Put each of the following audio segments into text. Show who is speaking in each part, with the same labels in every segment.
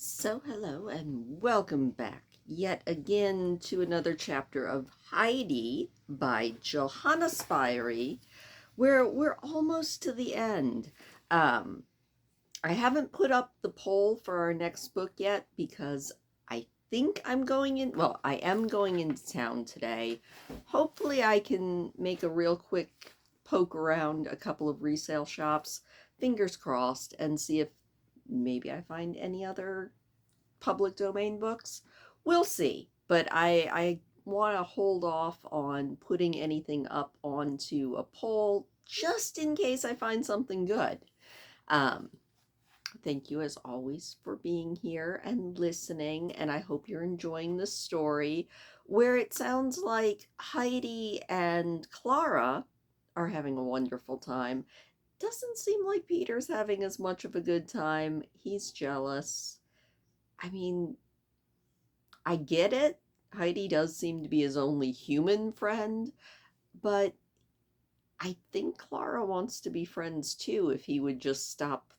Speaker 1: So hello and welcome back yet again to another chapter of Heidi by Johanna Spyri, where we're almost to the end. Um, I haven't put up the poll for our next book yet because I think I am going into town today. Hopefully I can make a real quick poke around a couple of resale shops, fingers crossed, and see if maybe I find any other public domain books. We'll see. But I want to hold off on putting anything up onto a poll just in case I find something good. Um, Thank you as always for being here and listening, and I hope you're enjoying the story where it sounds like Heidi and Clara are having a wonderful time. Doesn't seem like Peter's having as much of a good time. He's jealous. I mean, I get it. Heidi does seem to be his only human friend, but I think Clara wants to be friends too if he would just stop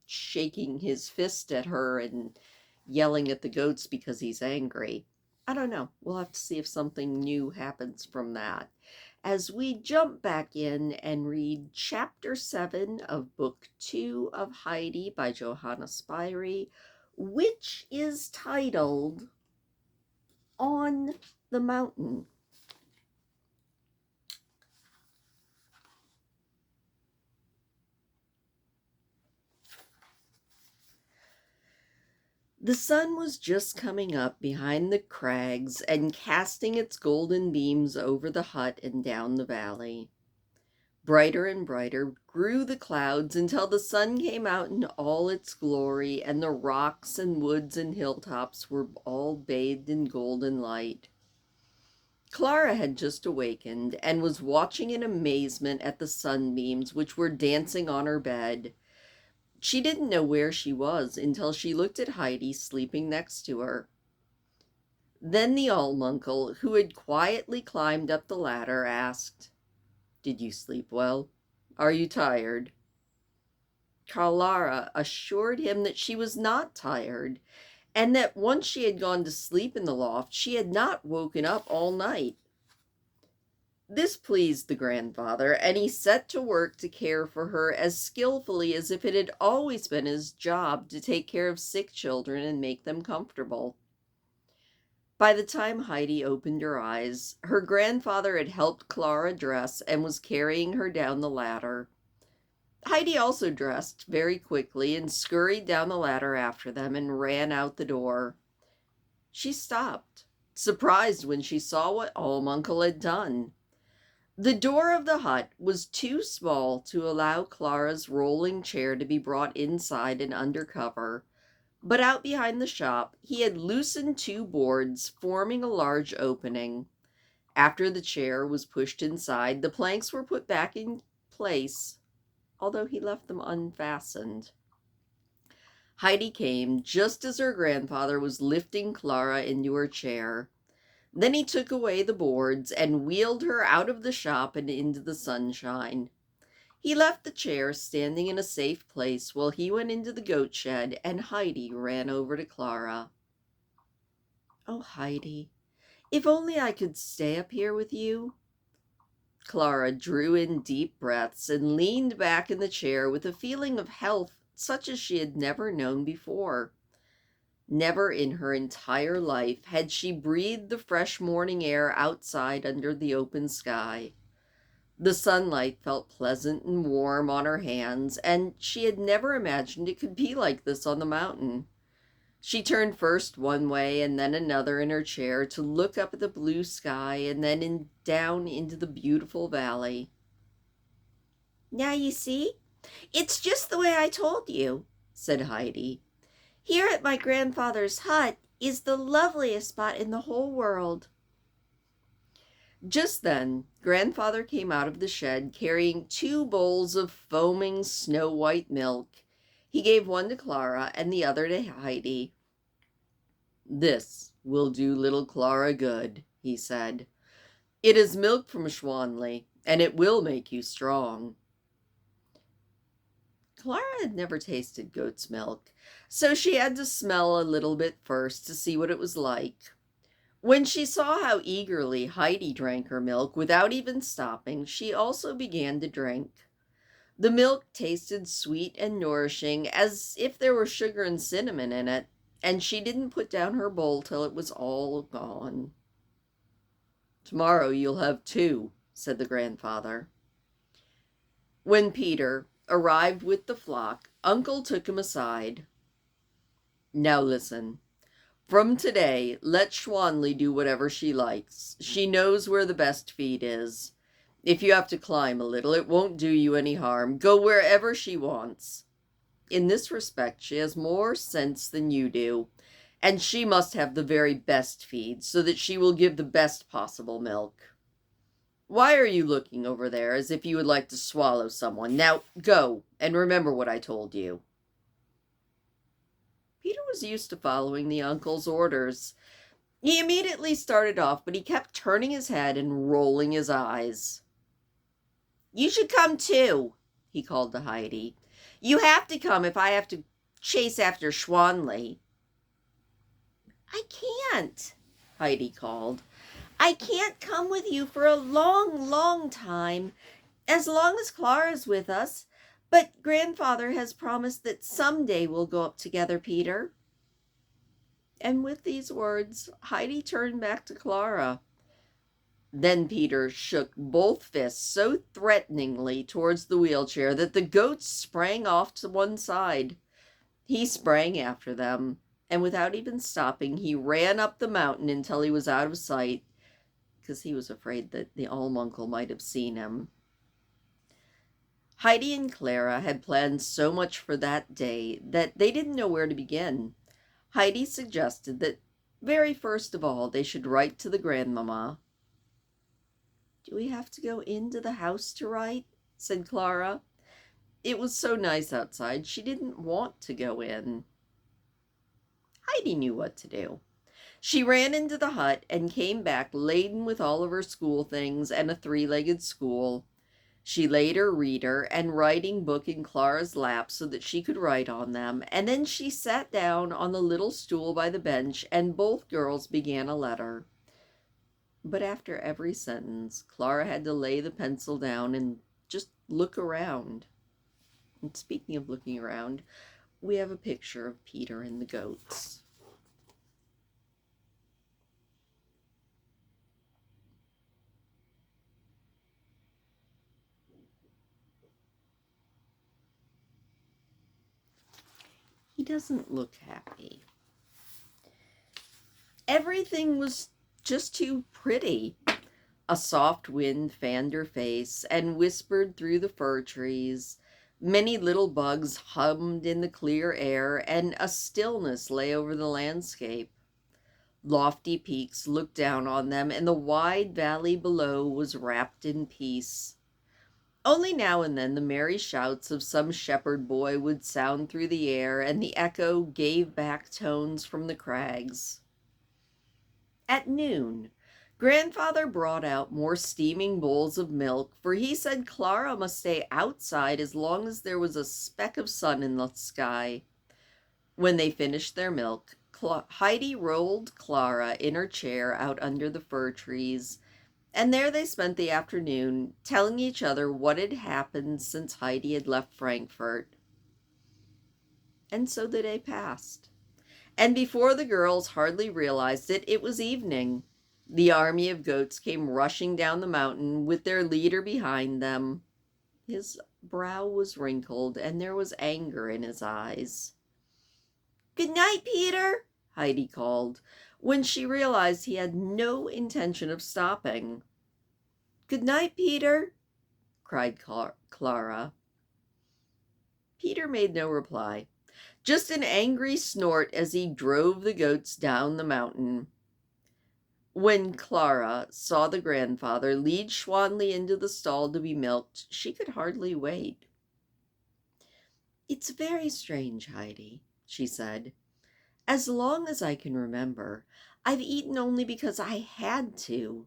Speaker 1: shaking his fist at her and yelling at the goats because he's angry. I don't know. We'll have to see if something new happens from that. As we jump back in and read Chapter 7 of Book 2 of Heidi by Johanna Spyri, which is titled On the Mountain. The sun was just coming up behind the crags and casting its golden beams over the hut and down the valley. Brighter and brighter grew the clouds until the sun came out in all its glory, and the rocks and woods and hilltops were all bathed in golden light. Clara had just awakened and was watching in amazement at the sunbeams which were dancing on her bed. She didn't know where she was until she looked at Heidi sleeping next to her. Then the Almuncle, who had quietly climbed up the ladder, asked, "Did you sleep well? Are you tired?" Clara assured him that she was not tired, and that once she had gone to sleep in the loft, she had not woken up all night. This pleased the grandfather, and he set to work to care for her as skillfully as if it had always been his job to take care of sick children and make them comfortable. By the time Heidi opened her eyes, her grandfather had helped Clara dress and was carrying her down the ladder. Heidi also dressed very quickly and scurried down the ladder after them and ran out the door. She stopped, surprised when she saw what Almuncle had done. The door of the hut was too small to allow Clara's rolling chair to be brought inside and under cover, but out behind the shop he had loosened two boards, forming a large opening. After the chair was pushed inside, the planks were put back in place, although he left them unfastened. Heidi came just as her grandfather was lifting Clara into her chair. Then he took away the boards and wheeled her out of the shop and into the sunshine. He left the chair standing in a safe place while he went into the goat shed, and Heidi ran over to Clara. "Oh, Heidi, if only I could stay up here with you." Clara drew in deep breaths and leaned back in the chair with a feeling of health such as she had never known before. Never in her entire life had she breathed the fresh morning air outside under the open sky. The sunlight felt pleasant and warm on her hands, and she had never imagined it could be like this on the mountain. She turned first one way and then another in her chair to look up at the blue sky and then down into the beautiful valley. "Now you see, it's just the way I told you," said Heidi. "Here at my grandfather's hut is the loveliest spot in the whole world." Just then, Grandfather came out of the shed carrying two bowls of foaming snow-white milk. He gave one to Clara and the other to Heidi. "This will do little Clara good," he said. "It is milk from Schwanley, and it will make you strong." Clara had never tasted goat's milk, so she had to smell a little bit first to see what it was like. When she saw how eagerly Heidi drank her milk without even stopping, she also began to drink. The milk tasted sweet and nourishing, as if there were sugar and cinnamon in it, and she didn't put down her bowl till it was all gone. "Tomorrow you'll have two," said the grandfather. When Peter arrived with the flock, Uncle took him aside. "Now listen. From today, let Schwanli do whatever she likes. She knows where the best feed is. If you have to climb a little, it won't do you any harm. Go wherever she wants. In this respect, she has more sense than you do, and she must have the very best feed, so that she will give the best possible milk. Why are you looking over there as if you would like to swallow someone? Now go, and remember what I told you." Peter was used to following the uncle's orders. He immediately started off, but he kept turning his head and rolling his eyes. "You should come too," he called to Heidi. "You have to come if I have to chase after Schwanli." "I can't," Heidi called. "I can't come with you for a long, long time, as long as Clara's with us. But grandfather has promised that someday we'll go up together, Peter." And with these words, Heidi turned back to Clara. Then Peter shook both fists so threateningly towards the wheelchair that the goats sprang off to one side. He sprang after them, and without even stopping, he ran up the mountain until he was out of sight, because he was afraid that the Alm uncle might have seen him. Heidi and Clara had planned so much for that day that they didn't know where to begin. Heidi suggested that very first of all they should write to the grandmamma. "Do we have to go into the house to write?" said Clara. It was so nice outside, she didn't want to go in. Heidi knew what to do. She ran into the hut and came back laden with all of her school things and a three-legged stool. She laid her reader and writing book in Clara's lap so that she could write on them, and then she sat down on the little stool by the bench, and both girls began a letter. But after every sentence, Clara had to lay the pencil down and just look around. And speaking of looking around, we have a picture of Peter and the goats. He doesn't look happy. Everything was just too pretty. A soft wind fanned her face and whispered through the fir trees. Many little bugs hummed in the clear air, and a stillness lay over the landscape. Lofty peaks looked down on them, and the wide valley below was wrapped in peace. Only now and then the merry shouts of some shepherd boy would sound through the air, and the echo gave back tones from the crags. At noon, grandfather brought out more steaming bowls of milk, for he said Clara must stay outside as long as there was a speck of sun in the sky. When they finished their milk, Heidi rolled Clara in her chair out under the fir trees, and there they spent the afternoon, telling each other what had happened since Heidi had left Frankfurt. And so the day passed. And before the girls hardly realized it, it was evening. The army of goats came rushing down the mountain with their leader behind them. His brow was wrinkled, and there was anger in his eyes. "Good night, Peter," Heidi called, when she realized he had no intention of stopping. "Good night, Peter," cried Clara. Peter made no reply, just an angry snort as he drove the goats down the mountain. When Clara saw the grandfather lead Schwanli into the stall to be milked, she could hardly wait. "It's very strange, Heidi," she said. "As long as I can remember, I've eaten only because I had to.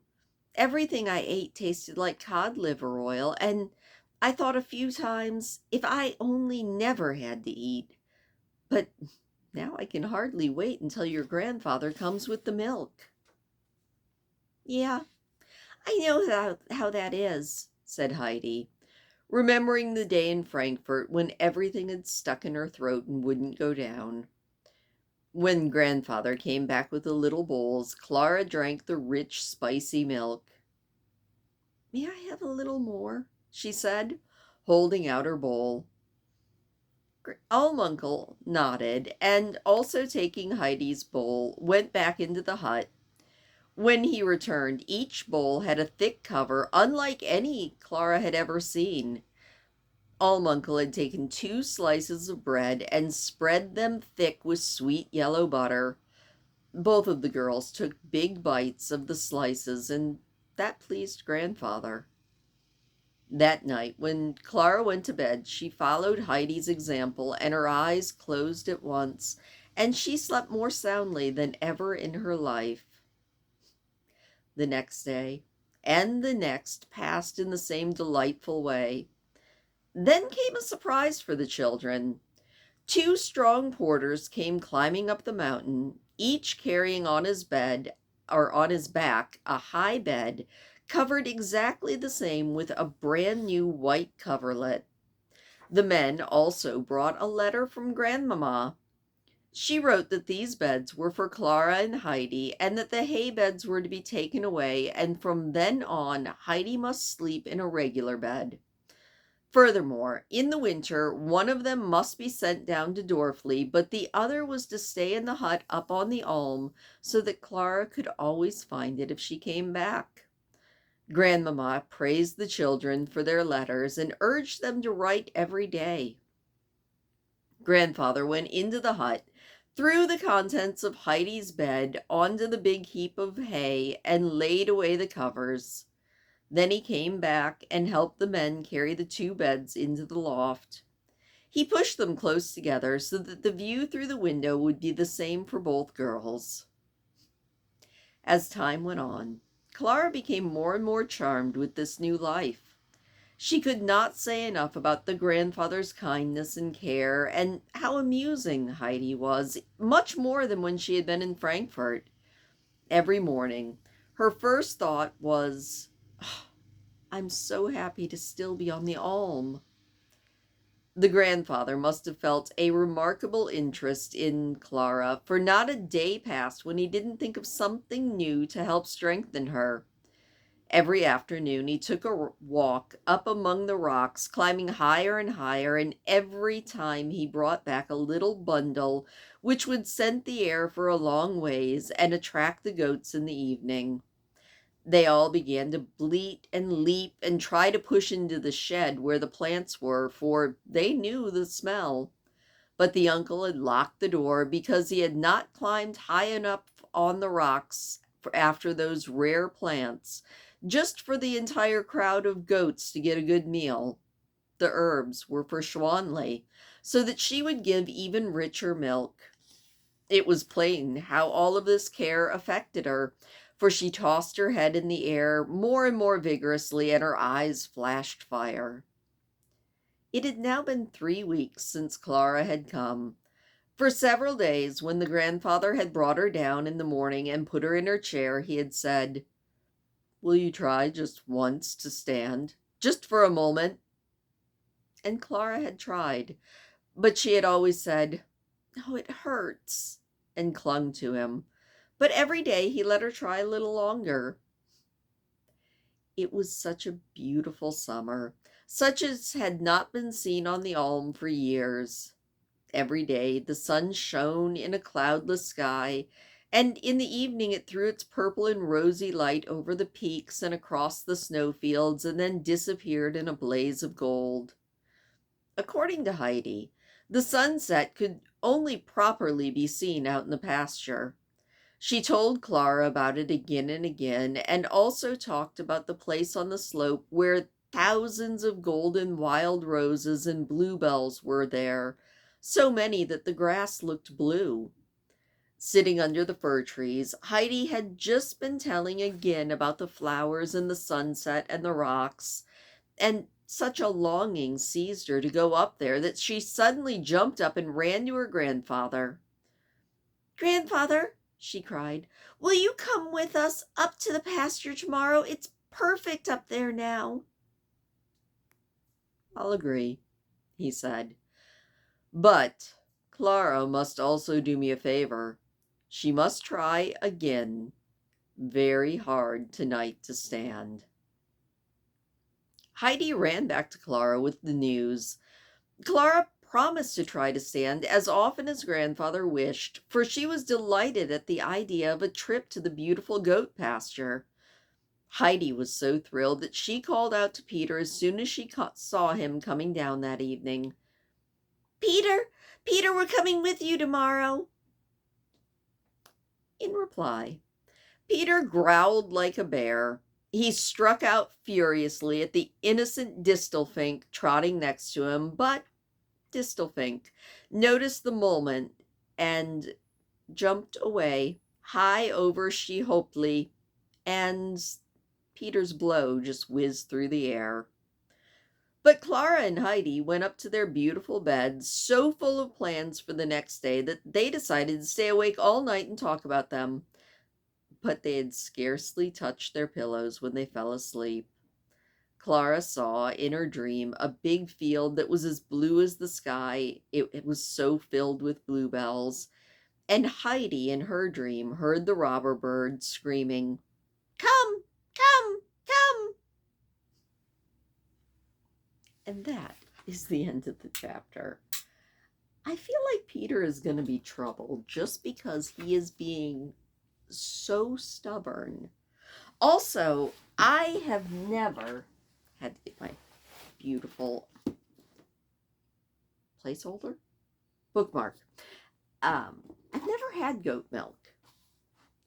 Speaker 1: Everything I ate tasted like cod liver oil, and I thought a few times if I only never had to eat. But Now I can hardly wait until your grandfather comes with the milk." "Yeah, I know how that is," said Heidi, remembering the day in Frankfurt when everything had stuck in her throat and wouldn't go down. When grandfather came back with the little bowls, Clara drank the rich, spicy milk. "May I have a little more?" she said, holding out her bowl. Uncle nodded, and also taking Heidi's bowl, went back into the hut. When he returned, each bowl had a thick cover, unlike any Clara had ever seen. Uncle had taken 2 slices of bread and spread them thick with sweet yellow butter. Both of the girls took big bites of the slices, and that pleased grandfather. That night, when Clara went to bed, she followed Heidi's example, and her eyes closed at once, and she slept more soundly than ever in her life. The next day and the next passed in the same delightful way. Then came a surprise for the children. 2 strong porters came climbing up the mountain, each carrying on his back a high bed covered exactly the same with a brand new white coverlet. The men also brought a letter from Grandmama. She wrote that these beds were for Clara and Heidi, and that the hay beds were to be taken away, and from then on Heidi must sleep in a regular bed. Furthermore, in the winter, one of them must be sent down to Dorfli, but the other was to stay in the hut up on the Alm, so that Clara could always find it if she came back. Grandmama praised the children for their letters and urged them to write every day. Grandfather went into the hut, threw the contents of Heidi's bed onto the big heap of hay, and laid away the covers. Then he came back and helped the men carry the 2 beds into the loft. He pushed them close together so that the view through the window would be the same for both girls. As time went on, Clara became more and more charmed with this new life. She could not say enough about the grandfather's kindness and care, and how amusing Heidi was, much more than when she had been in Frankfurt. Every morning, her first thought was, "Oh, I'm so happy to still be on the Alm." The grandfather must have felt a remarkable interest in Clara, for not a day passed when he didn't think of something new to help strengthen her. Every afternoon he took a walk up among the rocks, climbing higher and higher, and every time he brought back a little bundle which would scent the air for a long ways and attract the goats in the evening. They all began to bleat and leap and try to push into the shed where the plants were, for they knew the smell. But the uncle had locked the door because he had not climbed high enough on the rocks after those rare plants, just for the entire crowd of goats to get a good meal. The herbs were for Schwanli, so that she would give even richer milk. It was plain how all of this care affected her, for she tossed her head in the air more and more vigorously, and her eyes flashed fire. It had now been 3 weeks since Clara had come. For several days, when the grandfather had brought her down in the morning and put her in her chair, he had said, "Will you try just once to stand, just for a moment?" And Clara had tried, but she had always said, "Oh, it hurts," and clung to him. But every day he let her try a little longer. It was such a beautiful summer, such as had not been seen on the Alm for years. Every day the sun shone in a cloudless sky, and in the evening it threw its purple and rosy light over the peaks and across the snowfields, and then disappeared in a blaze of gold. According to Heidi, the sunset could only properly be seen out in the pasture. She told Clara about it again and again, and also talked about the place on the slope where thousands of golden wild roses and bluebells were there, so many that the grass looked blue. Sitting under the fir trees, Heidi had just been telling again about the flowers and the sunset and the rocks, and such a longing seized her to go up there that she suddenly jumped up and ran to her grandfather. Grandfather, she cried, will you come with us up to the pasture tomorrow? It's perfect up there now. I'll agree, he said. But Clara must also do me a favor. She must try again very hard tonight to stand. Heidi ran back to Clara with the news. Clara promised to try to stand as often as grandfather wished, for she was delighted at the idea of a trip to the beautiful goat pasture. Heidi was so thrilled that she called out to Peter as soon as she saw him coming down that evening. Peter, Peter, we're coming with you tomorrow. In reply, Peter growled like a bear. He struck out furiously at the innocent Distelfink trotting next to him, but Distelfink noticed the moment and jumped away high over She-Hopefully, and Peter's blow just whizzed through the air. But Clara and Heidi went up to their beautiful beds, so full of plans for the next day that they decided to stay awake all night and talk about them. But they had scarcely touched their pillows when they fell asleep. Clara saw in her dream a big field that was as blue as the sky. It was so filled with bluebells. And Heidi in her dream heard the robber bird screaming, "Come, come, come!" And that is the end of the chapter. I feel like Peter is going to be troubled just because he is being so stubborn. Also, I have never had to get my beautiful placeholder bookmark. I've never had goat milk,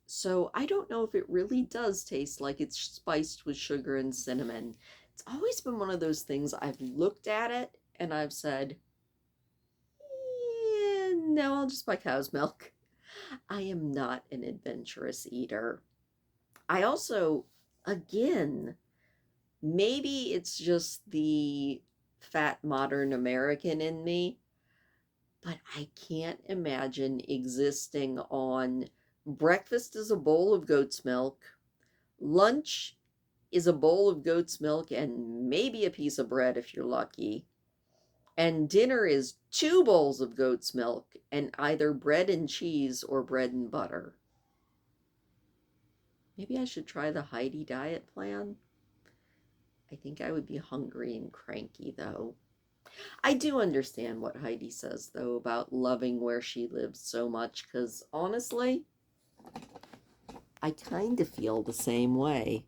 Speaker 1: so I don't know if it really does taste like it's spiced with sugar and cinnamon. It's always been one of those things I've looked at it and I've said, no, I'll just buy cow's milk. I am not an adventurous eater. I also, again, maybe it's just the fat modern American in me, but I can't imagine existing on breakfast is a bowl of goat's milk, lunch is a bowl of goat's milk and maybe a piece of bread if you're lucky, and dinner is 2 bowls of goat's milk and either bread and cheese or bread and butter. Maybe I should try the Heidi diet plan. I think I would be hungry and cranky, though. I do understand what Heidi says, though, about loving where she lives so much, because honestly, I kind of feel the same way.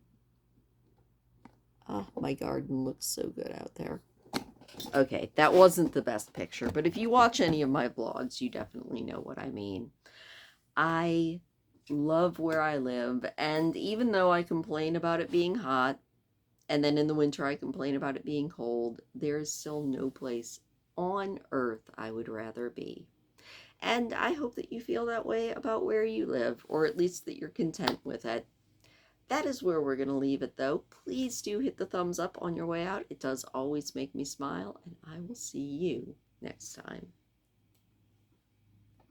Speaker 1: Oh, my garden looks so good out there. Okay, that wasn't the best picture, but if you watch any of my vlogs, you definitely know what I mean. I love where I live, and even though I complain about it being hot, and then in the winter I complain about it being cold, there is still no place on earth I would rather be. And I hope that you feel that way about where you live, or at least that you're content with it. That is where we're going to leave it, though. Please do hit the thumbs up on your way out. It does always make me smile, and I will see you next time.